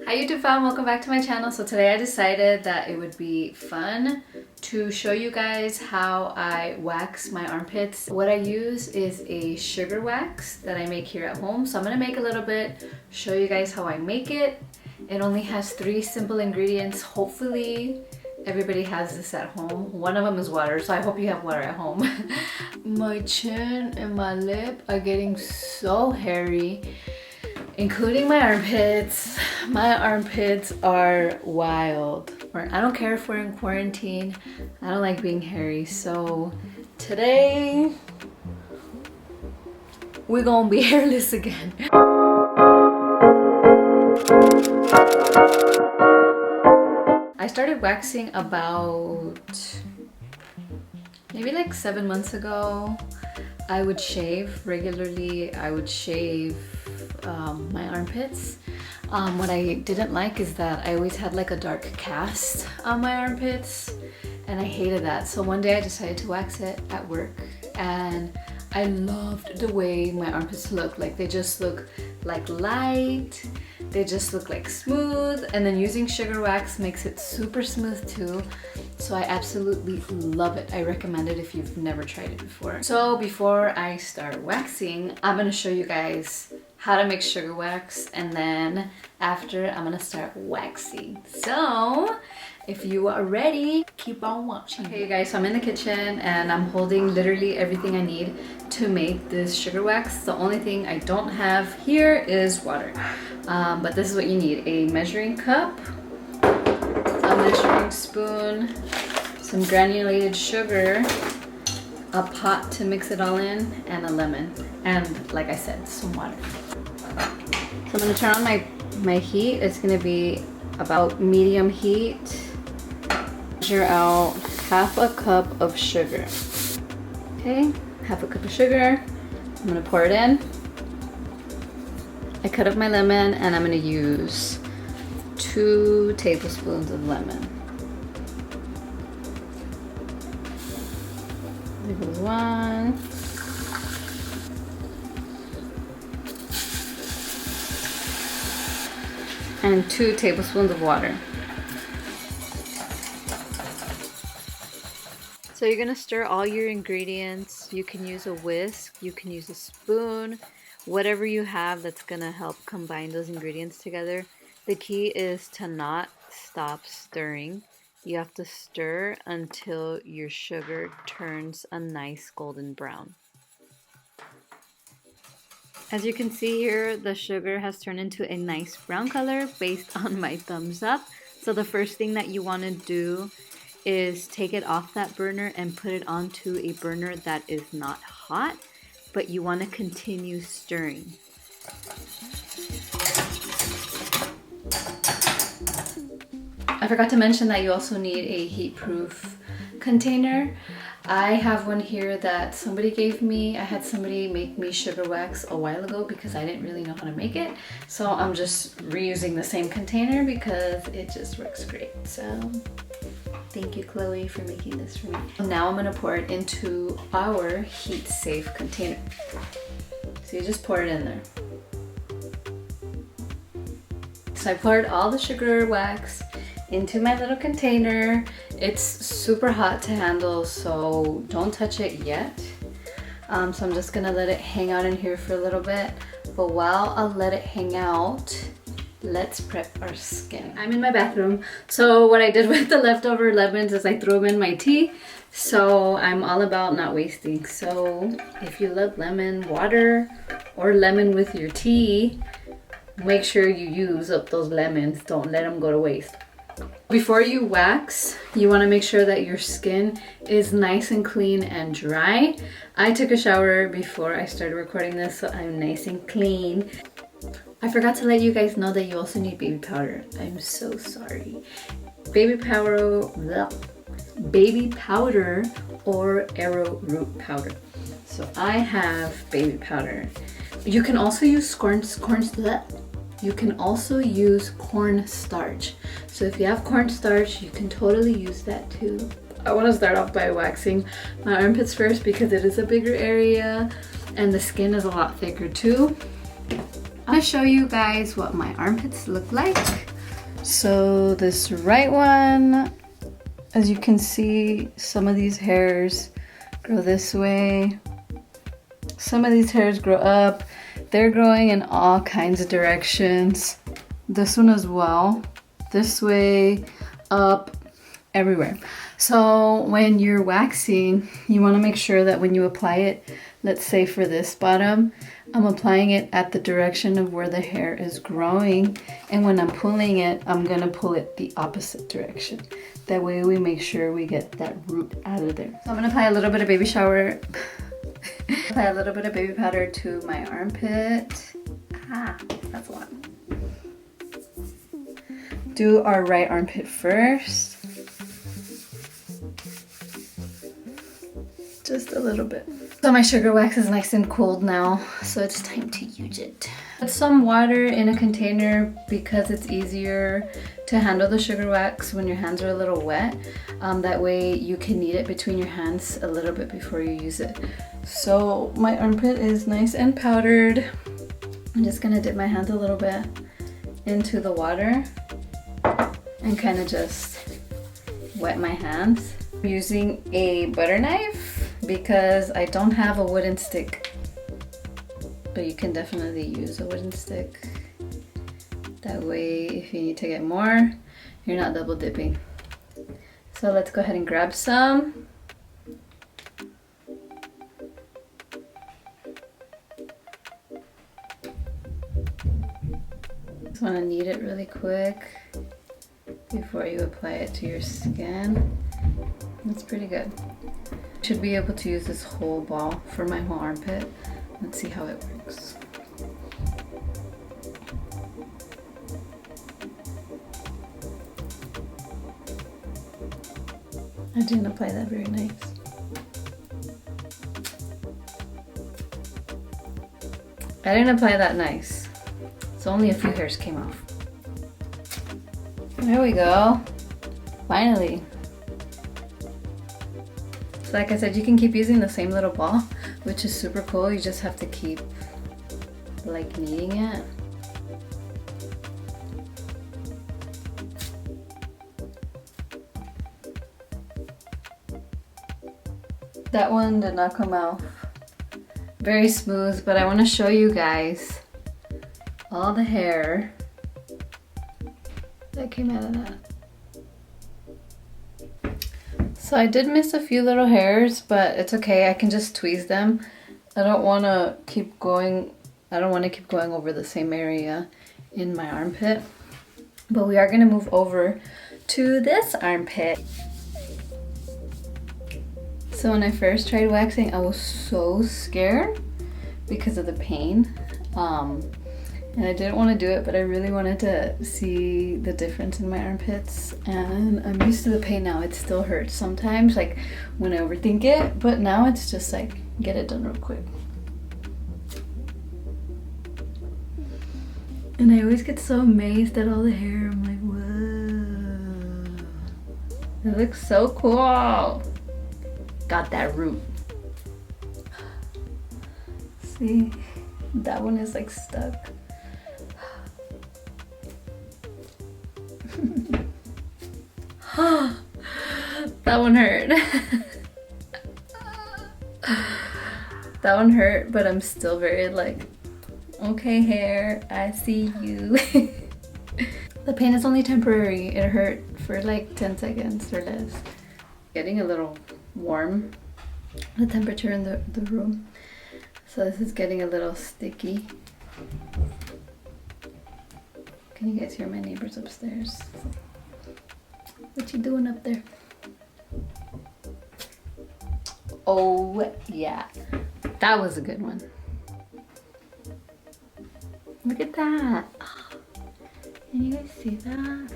Hi YouTube fam, welcome back to my channel. So today I decided that it would be fun to show you guys how I wax my armpits. What I use is a sugar wax that I make here at home. So I'm gonna make a little bit, show you guys how I make it. It only has 3 simple ingredients. Hopefully everybody has this at home. One of them is water, so I hope you have water at home. My chin and my lip are getting so hairy, including my armpits. My armpits are wild. I don't care if we're in quarantine. I don't like being hairy. So today we're gonna be hairless again. I started waxing about maybe like 7 months ago. I would shave regularly. I would shave my armpits. What I didn't like is that I always had like a dark cast on my armpits and I hated that. So one day I decided to wax it at work and I loved the way my armpits look. Like they just look like light, they just look like smooth, and then using sugar wax makes it super smooth too. So I absolutely love it. I recommend it if you've never tried it before. So before I start waxing, I'm gonna show you guys how to make sugar wax, and then after I'm gonna start waxing. So if you are ready, keep on watching. Okay you guys, so I'm in the kitchen and I'm holding literally everything I need to make this sugar wax. The only thing I don't have here is water. But this is what you need: a measuring cup, a measuring spoon, some granulated sugar, a pot to mix it all in, and a lemon, and like I said, some water. So I'm gonna turn on my heat. It's gonna be about medium heat. Measure out half a cup of sugar. Okay, half a cup of sugar. I'm gonna pour it in. I cut up my lemon and I'm gonna use 2 tablespoons of lemon. There goes 1. And 2 tablespoons of water. So you're gonna stir all your ingredients. You can use a whisk, you can use a spoon, whatever you have that's gonna help combine those ingredients together. The key is to not stop stirring. You have to stir until your sugar turns a nice golden brown. As you can see here, the sugar has turned into a nice brown color based on my thumbs up. So the first thing that you want to do is take it off that burner and put it onto a burner that is not hot, but you want to continue stirring. I forgot to mention that you also need a heat-proof container. I have one here that somebody gave me. I had somebody make me sugar wax a while ago because I didn't really know how to make it. So I'm just reusing the same container because it just works great. So thank you, Chloe, for making this for me. Now I'm gonna pour it into our heat-safe container. So you just pour it in there. So I poured all the sugar wax into my little container. It's super hot to handle, so don't touch it yet. So I'm just gonna let it hang out in here for a little bit. But while I'll let it hang out, let's prep our skin. I'm in my bathroom. So what I did with the leftover lemons is I threw them in my tea. So I'm all about not wasting. So if you love lemon water or lemon with your tea, make sure you use up those lemons. Don't let them go to waste. Before you wax, you want to make sure that your skin is nice and clean and dry. I took a shower before I started recording this, so I'm nice and clean. I forgot to let you guys know that you also need baby powder. I'm so sorry. Baby powder or arrowroot powder. So I have baby powder. You can also use cornstarch. So if you have cornstarch, you can totally use that too. I want to start off by waxing my armpits first because it is a bigger area and the skin is a lot thicker too. I'm gonna show you guys what my armpits look like. So this right one, as you can see, some of these hairs grow this way. Some of these hairs grow up. They're growing in all kinds of directions. This one as well. This way, up, everywhere. So when you're waxing, you want to make sure that when you apply it, let's say for this bottom, I'm applying it at the direction of where the hair is growing. And when I'm pulling it, I'm going to pull it the opposite direction. That way we make sure we get that root out of there. So I'm going to apply a little bit of baby shower. Apply a little bit of baby powder to my armpit. That's a lot. Do our right armpit first. Just a little bit. So my sugar wax is nice and cold now, so it's time to use it. Put some water in a container because it's easier to handle the sugar wax when your hands are a little wet. That way you can knead it between your hands a little bit before you use it. So my armpit is nice and powdered. I'm just gonna dip my hands a little bit into the water and kind of just wet my hands. I'm using a butter knife because I don't have a wooden stick, but you can definitely use a wooden stick. That way, if you need to get more, you're not double dipping. So let's go ahead and grab some. Just want to knead it really quick before you apply it to your skin. That's pretty good. Should be able to use this whole ball for my whole armpit. Let's see how it works. I didn't apply that very nice. I didn't apply that nice. So only a few hairs came off. There we go. Finally. So like I said, you can keep using the same little ball, which is super cool. You just have to keep like kneading it. That one did not come out very smooth, but I want to show you guys all the hair that came out of that. So I did miss a few little hairs, but it's okay. I can just tweeze them. I don't want to keep going over the same area in my armpit. But we are going to move over to this armpit. So when I first tried waxing, I was so scared because of the pain. And I didn't want to do it, but I really wanted to see the difference in my armpits. And I'm used to the pain now. It still hurts sometimes, like when I overthink it, but now it's just like, get it done real quick. And I always get so amazed at all the hair. I'm like, whoa. It looks so cool. Got that root. See, that one is like stuck. That one hurt. That one hurt, but I'm still very like, okay hair, I see you. The pain is only temporary. It hurt for like 10 seconds or less. Getting a little warm, the temperature in the room. So this is getting a little sticky. Can you guys hear my neighbors upstairs? What you doing up there? Oh yeah, that was a good one. Look at that. Can you guys see that?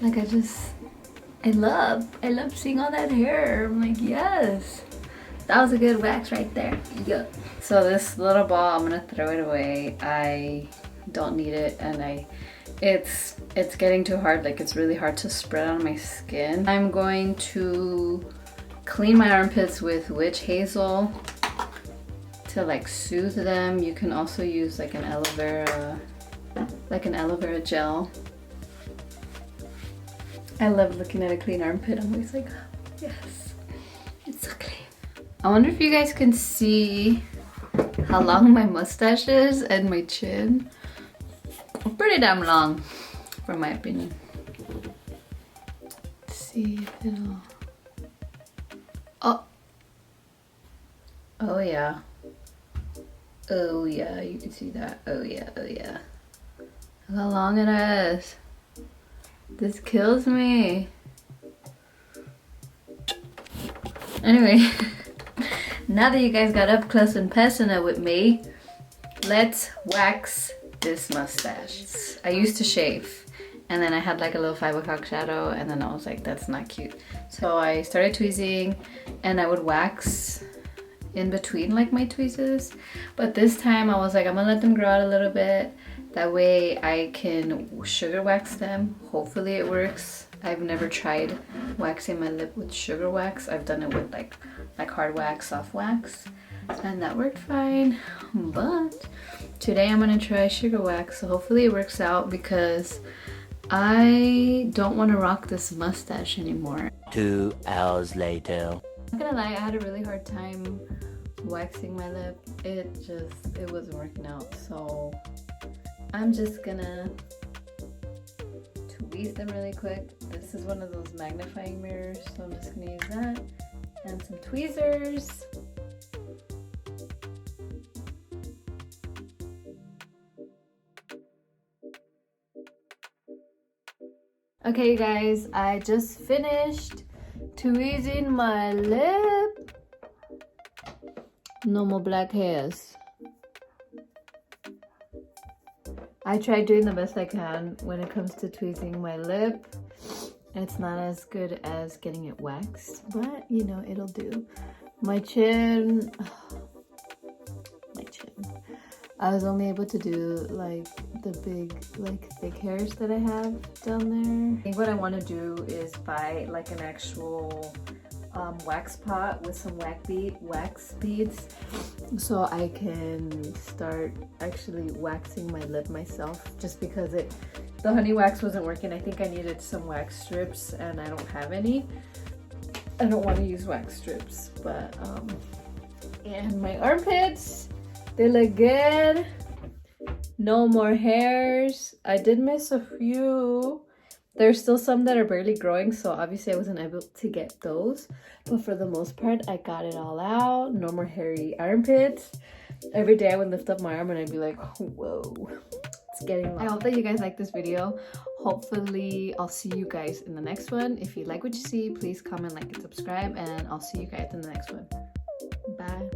Like I love seeing all that hair. I'm like, yes. That was a good wax right there. Yeah. So this little ball, I'm gonna throw it away. I don't need it, and it's getting too hard. Like it's really hard to spread on my skin. I'm going to clean my armpits with witch hazel to like soothe them. You can also use like an aloe vera gel I love looking at a clean armpit. I'm always like, yes, it's so clean. I wonder if you guys can see how long my mustache is and my chin. Pretty damn long, from my opinion. Let's see if it'll... Oh yeah. Oh yeah, you can see that. Oh yeah, oh yeah. Look how long it is. This kills me. Anyway, now that you guys got up close and personal with me, let's wax this mustache. I used to shave, and then I had like a little 5 o'clock shadow, and then I was like, that's not cute. So I started tweezing, and I would wax in between like my tweezers. But this time I was like, I'm gonna let them grow out a little bit. That way I can sugar wax them. Hopefully it works. I've never tried waxing my lip with sugar wax. I've done it with like hard wax, soft wax, and that worked fine. But today I'm gonna try sugar wax, so hopefully it works out because I don't want to rock this mustache anymore. 2 hours later. I'm not gonna lie, I had a really hard time waxing my lip. It wasn't working out, so I'm just gonna tweeze them really quick. This is one of those magnifying mirrors, so I'm just gonna use that and some tweezers. Okay you guys, I just finished tweezing my lip. No more black hairs. I tried doing the best I can when it comes to tweezing my lip. It's not as good as getting it waxed, but you know, it'll do. My chin, my chin. I was only able to do like the big, like thick hairs that I have down there. I think what I want to do is buy like an actual wax pot with some wax beads, so I can start actually waxing my lip myself, just because the honey wax wasn't working. I think I needed some wax strips and I don't have any. I don't want to use wax strips, but and my armpits, they look good. No more hairs. I did miss a few. There's still some that are barely growing, so obviously I wasn't able to get those. But for the most part, I got it all out. No more hairy armpits. Every day I would lift up my arm and I'd be like, whoa, it's getting long. I hope that you guys like this video. Hopefully, I'll see you guys in the next one. If you like what you see, please comment, like, and subscribe. And I'll see you guys in the next one. Bye.